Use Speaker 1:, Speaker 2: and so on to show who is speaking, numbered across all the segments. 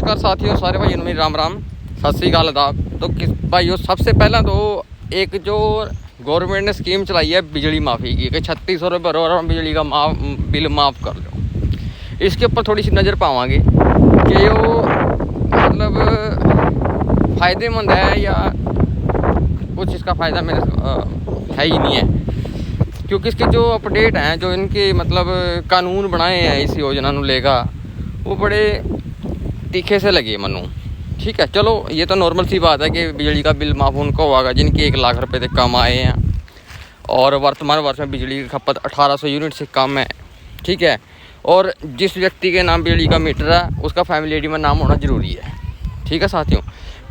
Speaker 1: नमस्कार साथियों, सारे भाइयों मेरी राम राम, सत श्री अकाल आदाब। तो किस भाइयों, सबसे पहला तो एक जो गवर्नमेंट ने स्कीम चलाई है बिजली माफ़ी की कि 3600 रुपये भरो और बिजली का बिल माफ़ कर लो। इसके ऊपर थोड़ी सी नज़र पावांगे कि वो मतलब फ़ायदेमंद है या कुछ इसका फ़ायदा मेरे है ही नहीं है, क्योंकि इसके जो अपडेट हैं, जो इनके मतलब कानून बनाए हैं इस योजना को लेकर, वो बड़े तीखे से लगे मनु। ठीक है, चलो ये तो नॉर्मल सी बात है कि बिजली का बिल माफ़ उनको होगा जिनके 1 लाख रुपए तक कम आए हैं और वर्तमान वर्ष में बिजली की खपत 1800 यूनिट से कम है। ठीक है, और जिस व्यक्ति के नाम बिजली का मीटर है उसका फैमिली आईडी में नाम होना ज़रूरी है। ठीक है साथियों,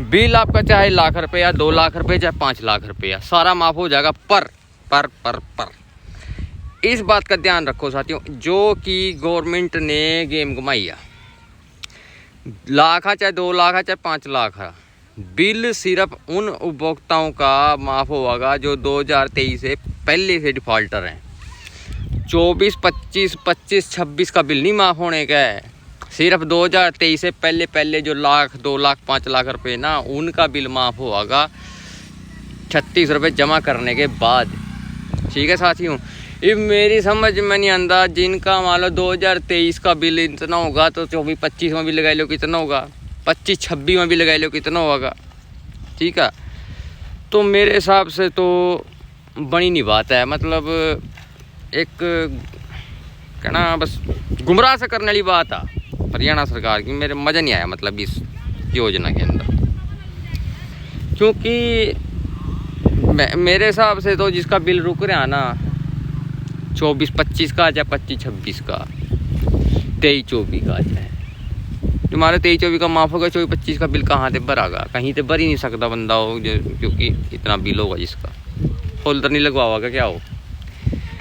Speaker 1: बिल आपका चाहे 1 लाख रुपये या 2 लाख रुपये चाहे 5 लाख रुपये, सारा माफ़ हो जाएगा। पर इस बात का ध्यान रखो साथियों, जो कि गवर्नमेंट ने गेम घुमाई है, लाख है चाहे 2 लाख है चाहे 5 लाख है, बिल सिर्फ उन उपभोक्ताओं का माफ़ होगा जो 2023 से पहले से डिफ़ॉल्टर हैं। 24, 25, 26 का बिल नहीं माफ़ होने का है, सिर्फ 2023 से पहले जो लाख 2 लाख 5 लाख रुपए ना, उनका बिल माफ़ होगा 36 रुपये जमा करने के बाद। ठीक है साथियों, ये मेरी समझ में नहीं आंदा, जिनका मान लो 2023 का बिल इतना होगा तो 24-25 में भी लगा लो कितना होगा, 25-26 में भी लगा लो कितना होगा। ठीक है, तो मेरे हिसाब से तो बड़ी नहीं बात है, मतलब एक कहना बस गुमराह से करने वाली बात है हरियाणा सरकार की। मेरे मज़ा नहीं आया मतलब इस योजना के अंदर, क्योंकि मेरे हिसाब से तो जिसका बिल रुक रहा है ना 24-25 का, चाहे 25-26 का, 23-24 का, चाहे तुम्हारे 23-24 का माफ़ होगा, 24-25 का बिल कहाँ से भरागा? कहीं तो भर ही नहीं सकता बंदा हो, क्योंकि इतना बिल होगा जिसका होल्डर नहीं लगवाओगा क्या हो,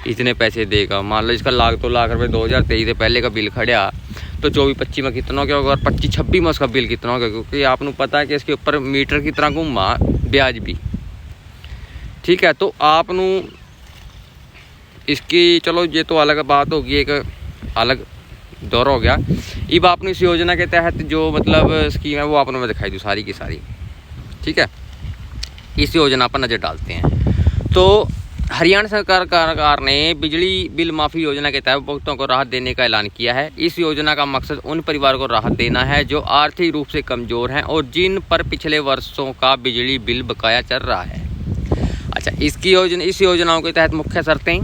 Speaker 1: इतने पैसे देगा। मान लो इसका 1 लाख 2 लाख रुपये 2023 से पहले का बिल खड़ा तो 24-25 में कितना क्या होगा और 25-26 में उसका बिल कितना होगा, क्योंकि आपको पता है कि इसके ऊपर मीटर की तरह घूमा ब्याज भी। ठीक है, तो आपनू इसकी चलो ये तो अलग बात होगी, एक अलग दौर हो गया। अब आपने इस योजना के तहत जो मतलब स्कीम है वो आपने मैं दिखाई दूँ सारी की सारी। ठीक है, इस योजना पर नज़र डालते हैं। तो हरियाणा सरकार ने बिजली बिल माफ़ी योजना के तहत उपभोक्ताओं को राहत देने का ऐलान किया है। इस योजना का मकसद उन परिवारों को राहत देना है जो आर्थिक रूप से कमज़ोर हैं और जिन पर पिछले वर्षों का बिजली बिल बकाया चल रहा है। अच्छा, इस योजनाओं के तहत मुख्य शर्तें,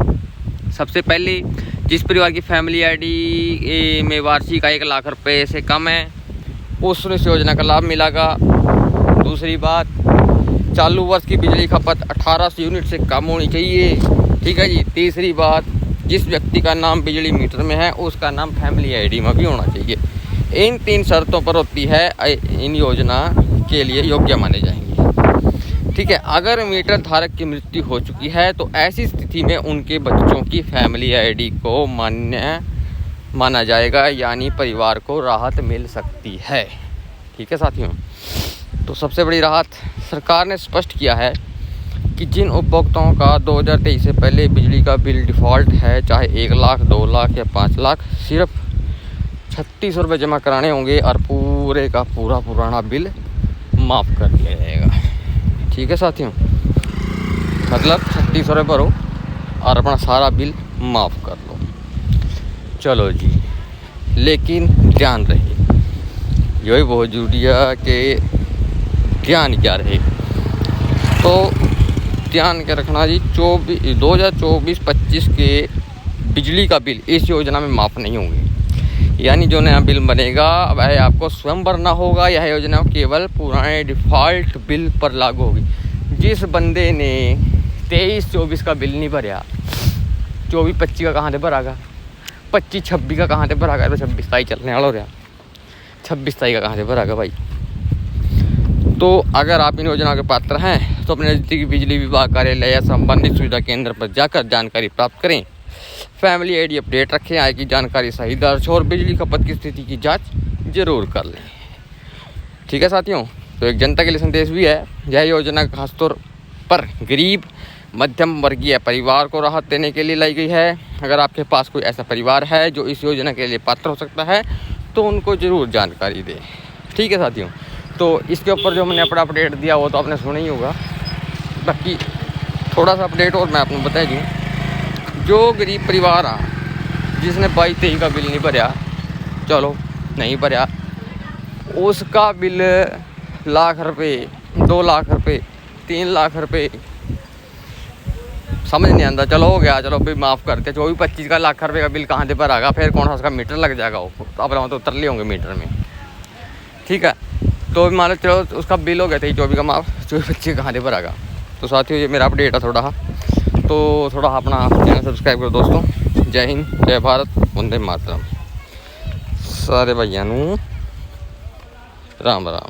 Speaker 1: सबसे पहले जिस परिवार की फैमिली आईडी में वार्षिक आय 1 लाख रुपए से कम है उसने इस योजना का लाभ मिलेगा। दूसरी बात, चालू वर्ष की बिजली खपत 1800 यूनिट से कम होनी चाहिए। ठीक है जी। तीसरी बात, जिस व्यक्ति का नाम बिजली मीटर में है उसका नाम फैमिली आईडी में भी होना चाहिए। इन 3 शर्तों पर होती है इन योजना के लिए योग्य माने जाएंगे। ठीक है, अगर मीटर धारक की मृत्यु हो चुकी है तो ऐसी स्थिति में उनके बच्चों की फैमिली आईडी को मान्य माना जाएगा, यानी परिवार को राहत मिल सकती है। ठीक है साथियों, तो सबसे बड़ी राहत सरकार ने स्पष्ट किया है कि जिन उपभोक्ताओं का 2023 से पहले बिजली का बिल डिफ़ॉल्ट है, चाहे 1 लाख 2 लाख या 5 लाख, सिर्फ 3600 रुपये जमा कराने होंगे और पूरे का पूरा पुराना बिल माफ़ कर दिया जाएगा। ठीक है साथियों, मतलब 3600 रुपये भरो और अपना सारा बिल माफ़ कर लो। चलो जी, लेकिन ध्यान रहे, यही बहुत ज़रूरी है कि ध्यान क्या रहे। तो ध्यान क्या रखना जी, 2024-25 के बिजली का बिल इस योजना में माफ़ नहीं होंगे, यानी जो नया बिल बनेगा वह आपको स्वयं भरना होगा। यह योजना केवल पुराने डिफ़ॉल्ट बिल पर लागू होगी। जिस बंदे ने 23-24 का बिल नहीं भरा, 24-25 का कहाँ से भरागा, 25-26 का कहाँ से भरागा, तो 26-27 चलने वाला हो रहा, 26-27 का कहाँ से भरागा भाई। तो अगर आप इन योजना के पात्र हैं तो अपने नज़दीकी बिजली विभाग कार्यालय या संबंधित सुविधा केंद्र पर जाकर जानकारी प्राप्त करें। फैमिली आईडी अपडेट रखें, आय की जानकारी सही दर्ज हो और बिजली खपत की स्थिति की जांच जरूर कर लें। ठीक है साथियों, तो एक जनता के लिए संदेश भी है। यह योजना खासतौर पर गरीब मध्यम वर्गीय परिवार को राहत देने के लिए लाई गई है। अगर आपके पास कोई ऐसा परिवार है जो इस योजना के लिए पात्र हो सकता है तो उनको ज़रूर जानकारी दें। ठीक है साथियों, तो इसके ऊपर जो मैंने अपना अपडेट दिया वो तो आपने सुना ही होगा। बाकी थोड़ा सा अपडेट और मैं आपको बता दूँ, जो गरीब परिवार आ जिसने 22-23 का बिल नहीं भरया, चलो नहीं भरया, उसका बिल लाख रुपए, 2 लाख रुपए, 3 लाख रुपए समझ नहीं आता। चलो हो गया, चलो भाई माफ़ करते, 24-25 का लाख रुपए का बिल कहाँ से भरागा, फिर कौन सा उसका मीटर लग जाएगा, वो अपना तो उतर लिए होंगे मीटर में, ठीक है। तो मान लो चलो उसका बिल हो गया 23-24 का माफ़, 24-25 कहाँ से भरागा। तो साथियों ये मेरा अपडेट है थोड़ा, तो थोड़ा अपना चैनल सब्सक्राइब करो दोस्तों। जय हिंद, जय भारत, वंदे मातरम। सारे भाइयों नूं राम राम।